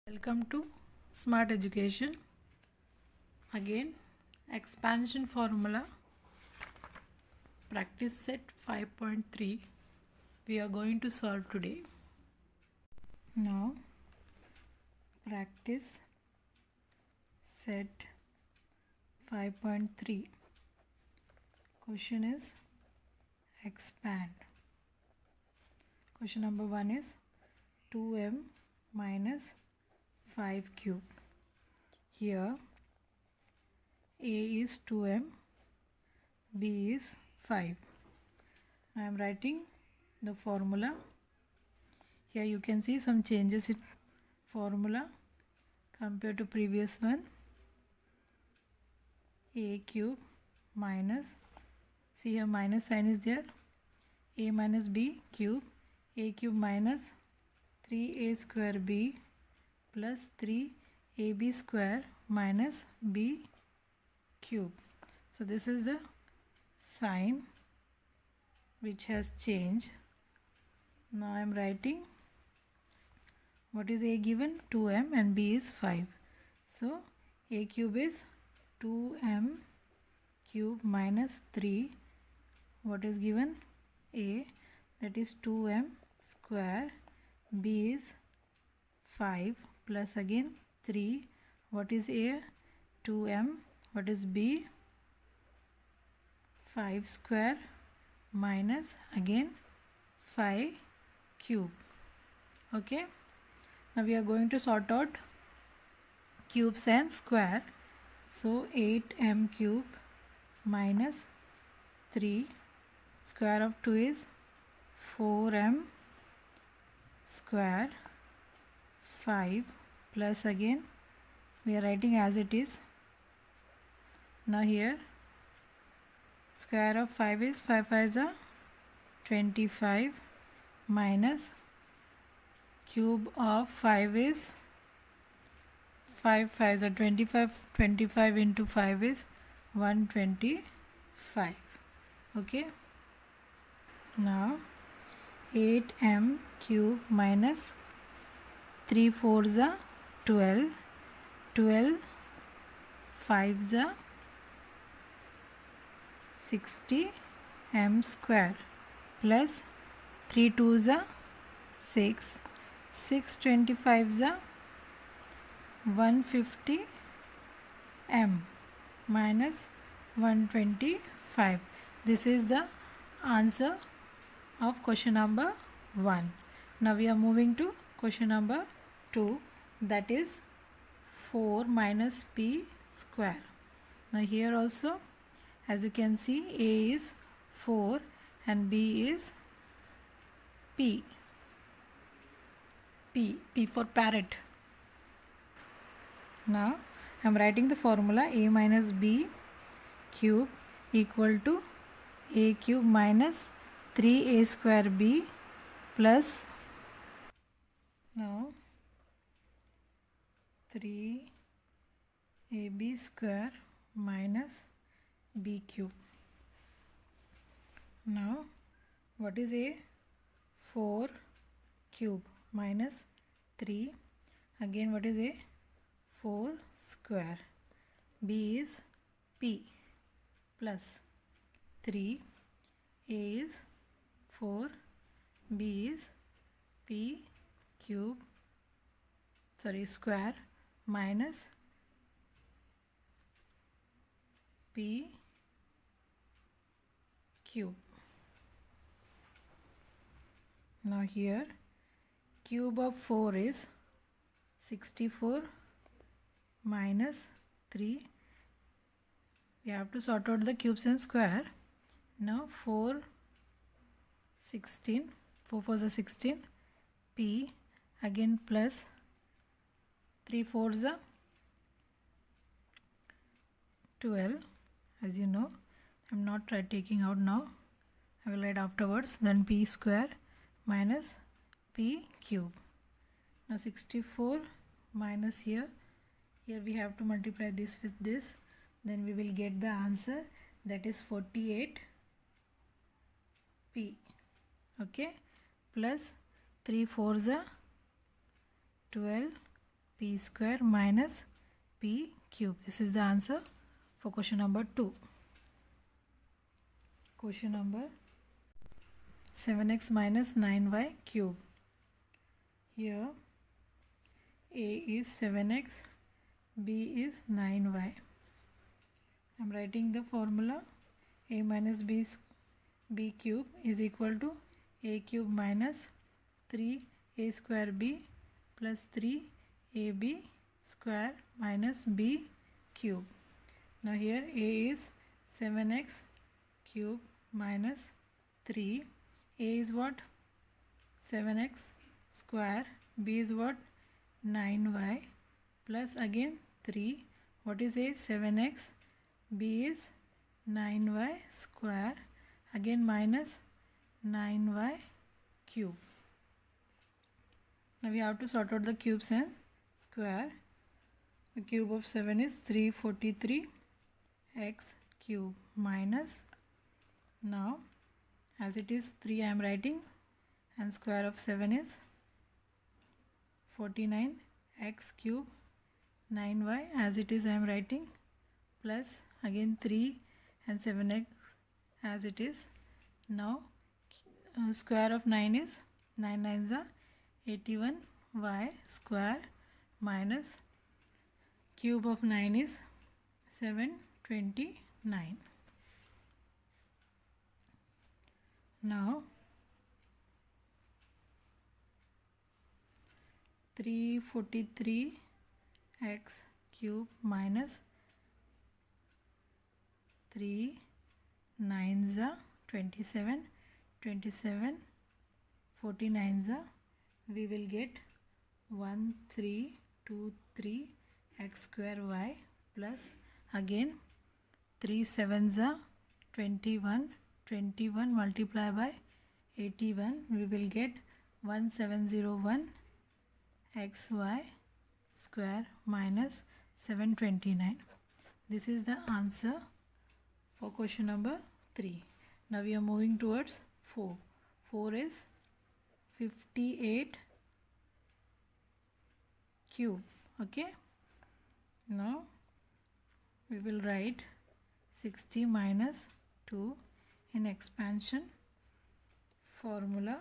Welcome to Smart Education. Again, expansion formula, practice set 5.3 we are going to solve today. Now, practice set 5.3. Question is expand. Question number 1 is 2m minus 5 cube. Here a is 2m, b is 5. I am writing the formula. Here you can see some changes in formula compared to previous one. A cube minus, see here minus sign is there, a minus b cube, a cube minus 3a square b plus 3ab square minus b cube. So this is the sign which has changed. Now I am writing what is a given, 2m, and b is 5. So a cube is 2m cube minus 3. What is given? A, that is 2m square, b is 5 plus again 3. What is a? 2m. What is b? 5 square minus again 5 cube. Okay. Now we are going to sort out cubes and square. So 8m cube minus 3, square of 2 is 4m square, 5 plus again we are writing as it is. Now here square of 5 is 5 5 is 25 minus cube of 5 is 5 5 is 25. 25 into 5 is 125. Okay. Now 8m cube minus 3 4s are 12, 12 5s are 60 m square plus 3 2s are 6, 6 25s are 150 m minus 125. This is the answer of question number 1. Now we are moving to question number 2, that is 4 minus p square. Now here also, as you can see, a is 4 and b is p. P for parrot. Now I am writing the formula a minus b cube equal to a cube minus 3a square b plus, now 3ab square minus b cube. Now what is a? 4 cube minus 3. Again what is a? 4 square. B is p plus 3. A is 4, b is p cube, square minus p cube. Now here cube of 4 is 64 minus 3. We have to sort out the cubes and square. Now 4 16, 4 4s are 16, p again plus 3 4s are 12. As you know, I am not taking out now, I will write afterwards. Then p square minus p cube. Now 64 minus here we have to multiply this with this, then we will get the answer, that is 48 p. Okay, plus 3 4s are 12 p square minus p cube. This is the answer for question number 2. Question number 7x minus 9y cube. Here a is 7x, b is 9y. I am writing the formula. A minus b cube is equal to a cube minus 3a square b plus 3ab square minus b cube. Now here a is 7x cube minus 3. A is what? 7x square. B is what? 9y plus again 3. What is a? 7x. B is 9y square. Again minus 9y cube. Now we have to sort out the cubes and square. The cube of 7 is 343 x cube minus, now as it is 3 I am writing, and square of 7 is 49 x cube, 9y as it is I am writing, plus again 3 and 7x as it is. Now square of 9 is 9 9s are 81 y square minus cube of 9 is 729. Now 343 x cube minus 3 9s are 27, 27 49s are, we will get 1323 x square y plus again 3 7s are 21, 21 multiply by 81, we will get 1701 xy square minus 729. This is the answer for question number 3. Now we are moving towards 4. 4 is 58 cube. Okay. Now we will write 60 minus 2 in expansion formula.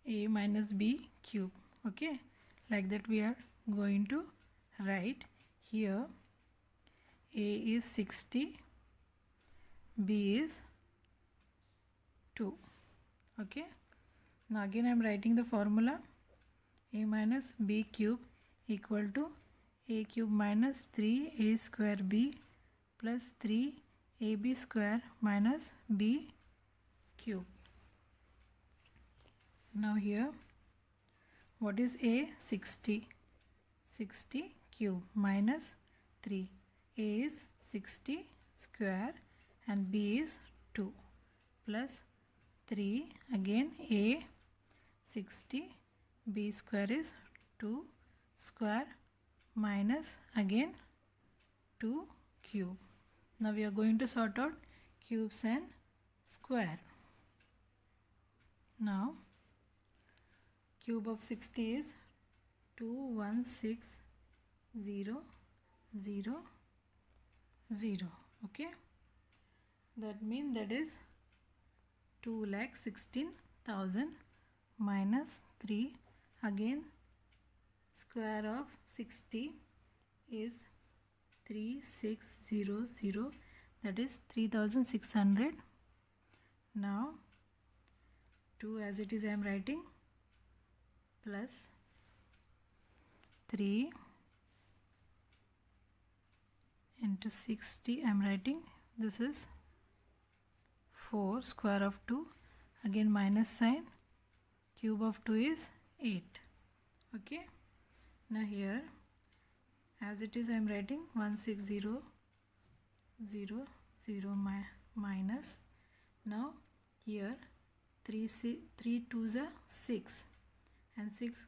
A minus b cube. Okay, like that we are going to write. Here a is 60, b is 2. Okay, now again I am writing the formula. A minus b cube equal to a cube minus 3a square b plus 3ab square minus b cube. Now here what is a? 60. 60 cube minus 3. A is 60 square and b is 2 plus 3, again a 60, b square is 2 square minus again 2 cube. Now we are going to sort out cubes and square. Now cube of 60 is 216,000. Okay, that means that is 2,16,000 minus 3, again square of 60 is 3600, that is 3,600. Now 2 as it is I am writing, plus 3 into 60 I am writing, this is 4 square of 2, again minus sign, cube of 2 is 8. Okay, now here as it is I am writing 16000 minus, now here 3 2s are 6 and 6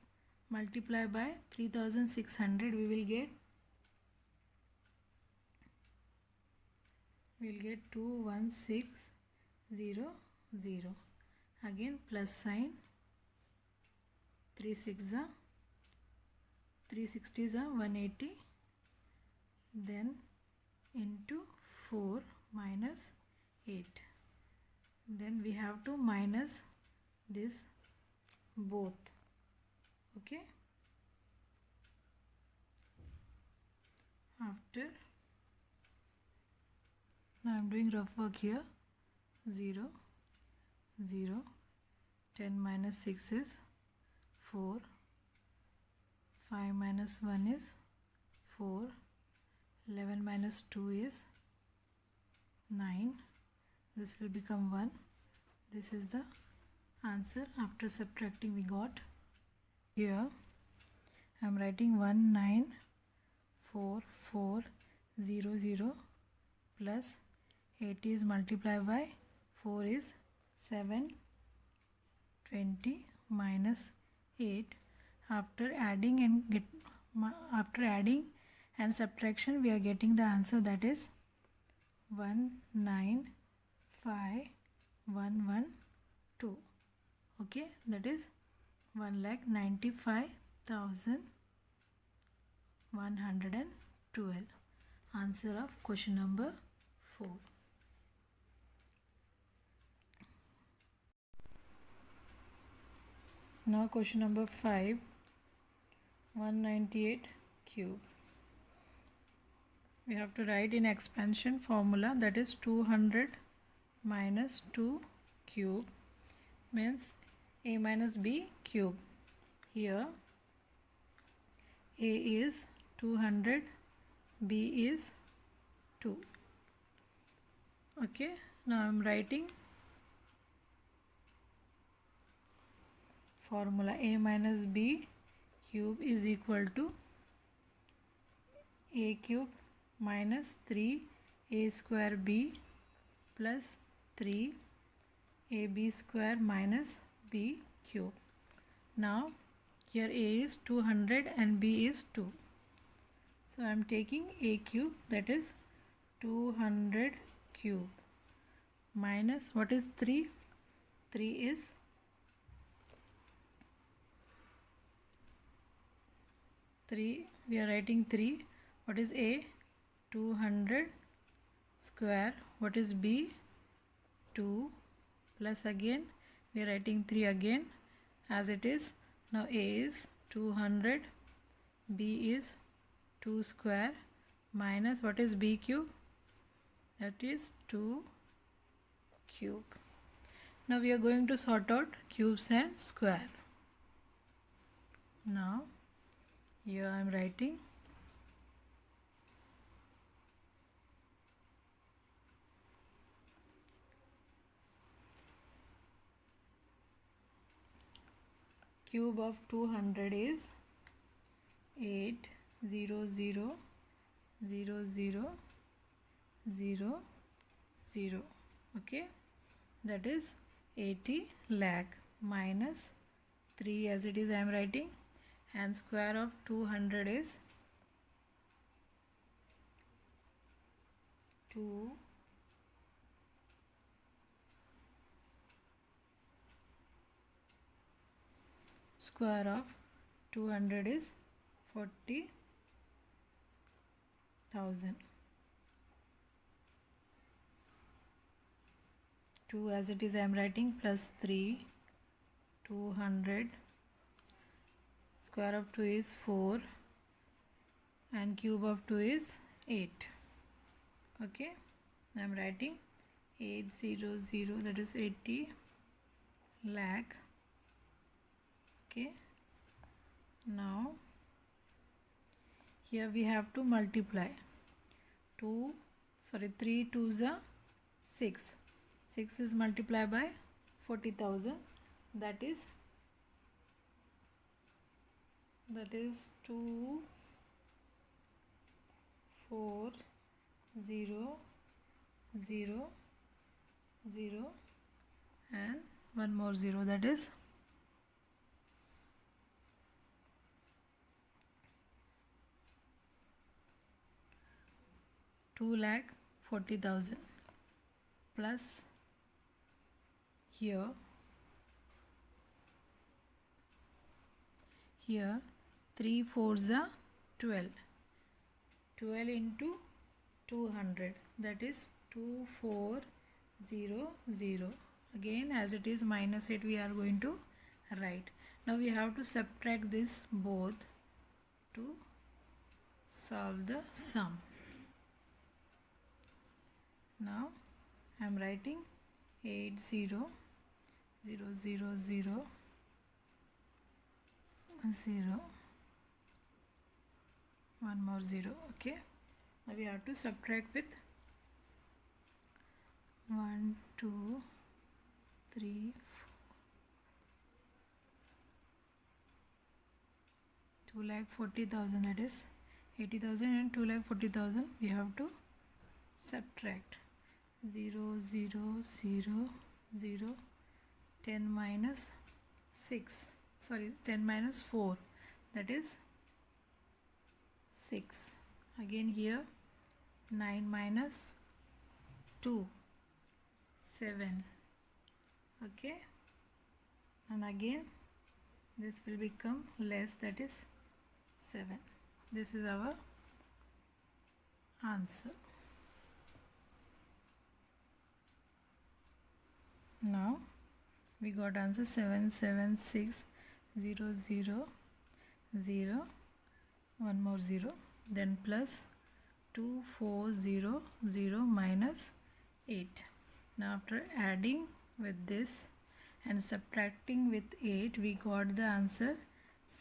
multiply by 3600, we will get 21600, again plus sign 3 6 are 360s are 180, then into 4 minus 8, then we have to minus this both. Okay, after, now I am doing rough work here. 0 0, 10 minus 6 is 4, 5 minus 1 is 4, 11 minus 2 is 9, this will become 1. This is the answer after subtracting we got. Here I am writing 19440 plus 80 is multiplied by 4 is 720 minus 8. After adding and subtraction we are getting the answer, that is 195,112. Okay, that is 1,95,112. Answer of question number 4. Now question number 5, 198 cube. We have to write in expansion formula, that is 200 minus 2 cube means a minus b cube. Here a is 200, b is 2. Okay, now I am writing formula. A minus b cube is equal to a cube minus 3a square b plus 3ab square minus b cube. Now here a is 200 and b is 2. So I am taking a cube, that is 200 cube, minus what is 3? 3 is 3. We are writing 3. What is a? 200 square. What is b? 2 plus again we are writing 3 again as it is. Now a is 200, b is 2 square minus what is b cube? That is 2 cube. Now we are going to sort out cubes and square. Now here I am writing cube of 200 is 800,000,000. Okay, that is 80 lakh minus 3 as it is I am writing, and square of 200 is 2. Square of 200 is 40,000. 2 as it is I am writing plus 3, 200. Square of 2 is 4 and cube of 2 is 8. Okay, I am writing 800, that is 80 lakh. Okay, now here we have to multiply 3 2s are 6. 6 is multiplied by 40,000, that is 2 4 0 0 0 and one more 0, that is 2,40,000 plus here here 3 4s are 12. 12 into 200, that is 2400. Again, as it is minus 8, we are going to write. Now we have to subtract this both to solve the sum. Now I am writing 80 0 0 0 0, one more 0. Okay, now we have to subtract with 1 2 3 4, 2,40,000, that is 80,000 and 2,40,000. we have to subtract 0 0 0 0, 10 minus 6, sorry 10 minus 4, that is 6. Again here 9 minus 2, 7. Okay, and again this will become less, that is 7. This is our answer. Now we got answer 77600, one more 0, then plus 2400 minus 8. Now after adding with this and subtracting with 8, we got the answer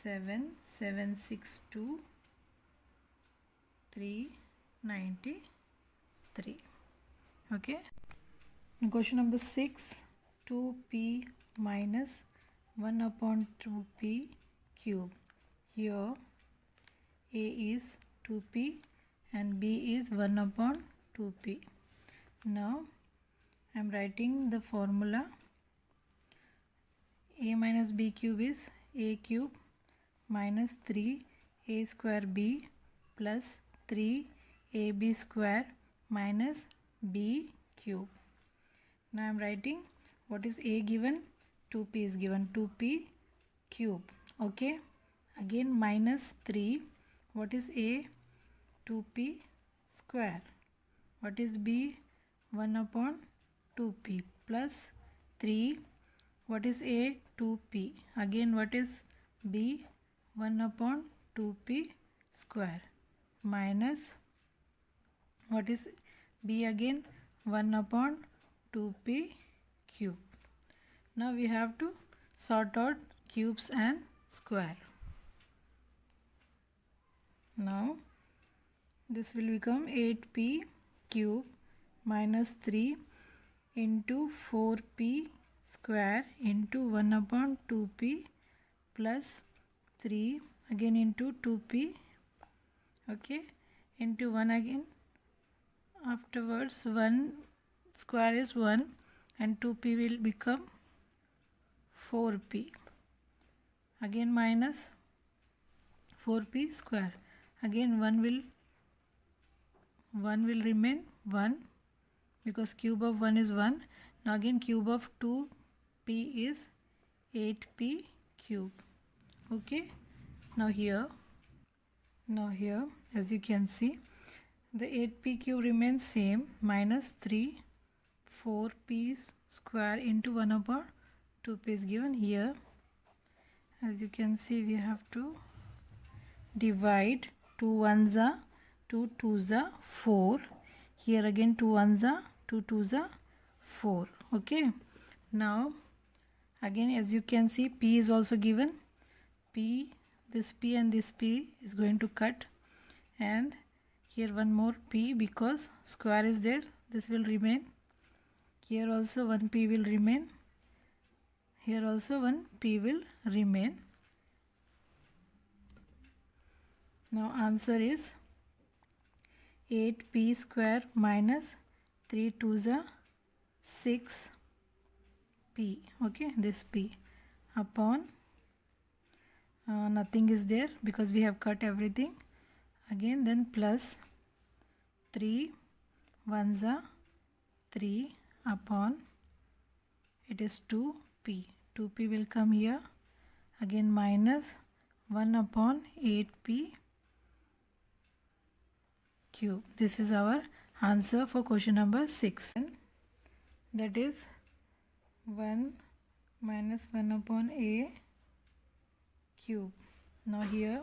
7762 393. Okay, question number 6, 2p minus 1 upon 2p cube. Here a is 2p and b is 1 upon 2p. Now I am writing the formula. A minus b cube is a cube minus 3a square b plus 3ab square minus b cube. Now I am writing what is a given, 2p is given, 2p cube. Okay, again minus 3, what is a, 2p square, what is b, 1 upon 2p plus 3, what is a, 2p, again what is b, 1 upon 2p square minus what is b, again 1 upon 2p cube. Now we have to sort out cubes and square. Now this will become 8p cube minus 3 into 4p square into 1 upon 2p plus 3 again into 2p, okay, into 1 again. Afterwards 1 square is 1 and 2p will become 4p, again minus 4p square, again 1 will remain 1 because cube of 1 is 1. Now again cube of 2p is 8p cube. Okay, now here as you can see the 8p cube remains same, minus 3 4p square into 1 upon 2p is given. Here as you can see we have to divide, 2 1s are 2 2s are 4, here again 2 1s are 2 2s are 4. Okay, now again as you can see p is also given, p, this p and this p is going to cut, and here one more p because square is there, this will remain. Here also one p will remain, here also one p will remain. Now answer is 8p square minus 3 2s are 6p. Okay, this p upon nothing is there because we have cut everything, again then plus 3 1s are 3 upon, it is 2p, 2p will come here, again minus 1/8p cube. This is our answer for question number 6. That is 1 minus 1/a cube. Now here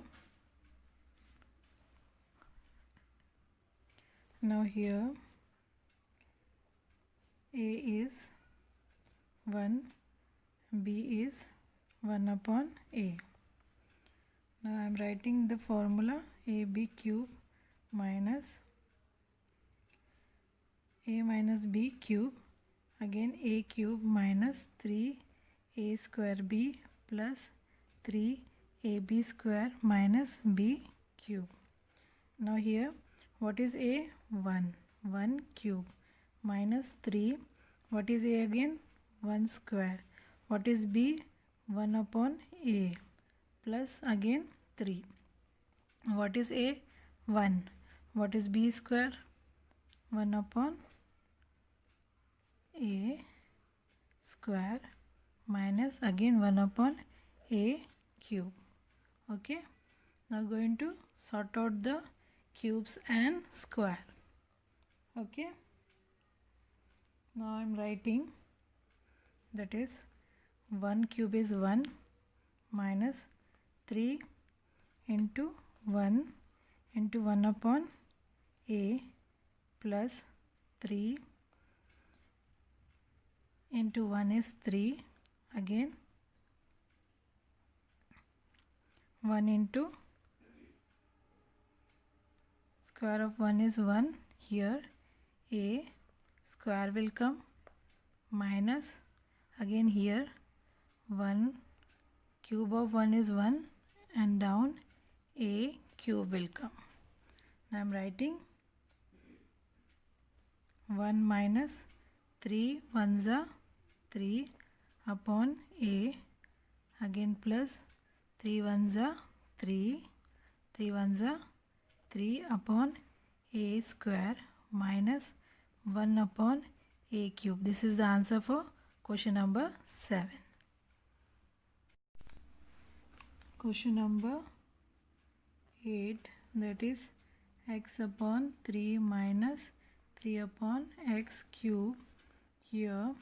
a is 1, b is 1/a. Now I am writing the formula ab cube minus a minus b cube, again a cube minus 3a square b plus 3ab square minus b cube. Now here what is a? 1 cube minus 3, what is a again? 1 square. What is b? 1/a plus again 3. What is a? 1. What is b square? 1/a square minus again 1/a cube. Okay, now going to sort out the cubes and square. Okay, now I am writing, that is 1 cube is 1 minus 3 into 1 into 1/a plus 3 into 1 is 3, again 1 into square of 1 is 1, here a square will come minus again here 1 cube of 1 is 1 and down a cube will come. Now I am writing 1 minus 3 ones are 3 upon a, again plus 3 ones are 3, 3 ones are 3 upon a square minus 1/a cube. This is the answer for question number 7. Question number 8, that is x upon 3 minus 3 upon x cube. Here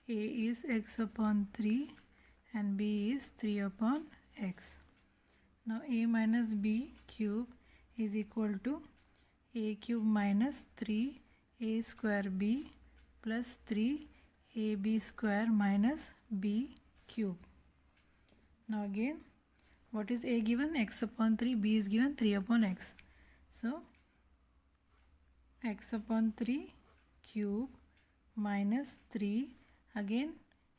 a is x upon 3 and b is 3 upon x. Now a minus b cube is equal to a cube minus 3a square b plus 3ab square minus b cube. Now again, what is a given? X upon 3, b is given 3 upon x. So x upon 3 cube minus 3, again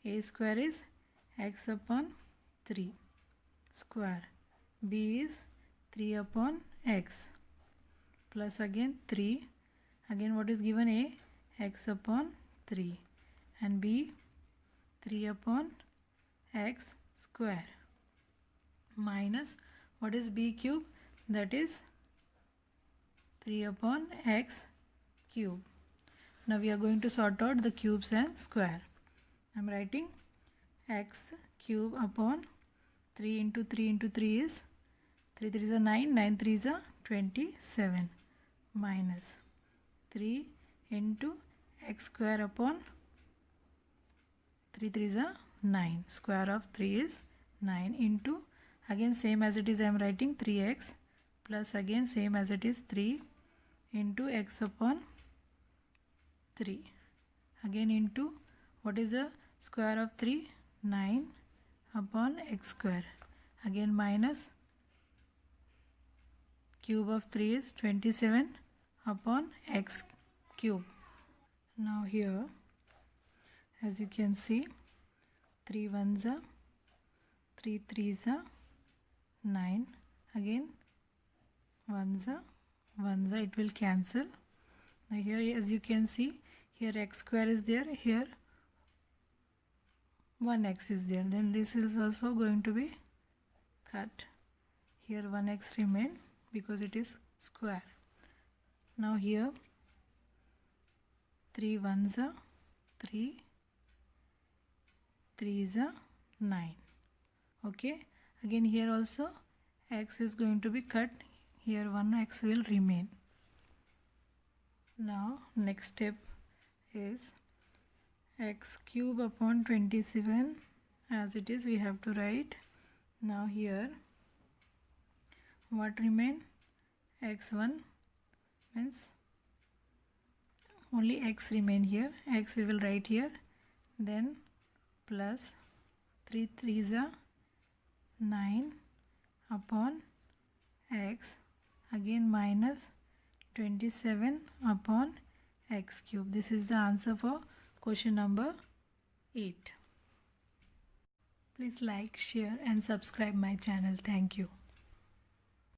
a square is x upon 3 square, b is 3 upon x plus again 3, again what is given? A x upon 3 and b 3 upon x square minus what is b cube? That is 3 upon x cube. Now we are going to sort out the cubes and square. I am writing x cube upon 3 into 3 into 3 is 3 3 is a 9, 9 3 is a 27 minus 3 into x square upon 3 3 is a 9, square of 3 is 9 into, again same as it is I am writing 3x plus again same as it is 3 into x upon 3, again into what is the square of 3? 9 upon x square, again minus cube of 3 is 27 upon x cube. Now here as you can see 3 ones are 3 threes are 9, again ones are it will cancel. Now here as you can see, here x square is there, here 1x is there, then this is also going to be cut. Here 1x remain because it is square. Now here 3 ones are 3, 3 is a 9. Okay, Again here also x is going to be cut, here 1 x will remain. Now next step is x cube upon 27 as it is we have to write. Now here what remain, x1 means only x remain here, x we will write here, then plus 3 3s are 9 upon x, again minus 27 upon x cube. This is the answer for question number 8. Please like, share and subscribe my channel. Thank you.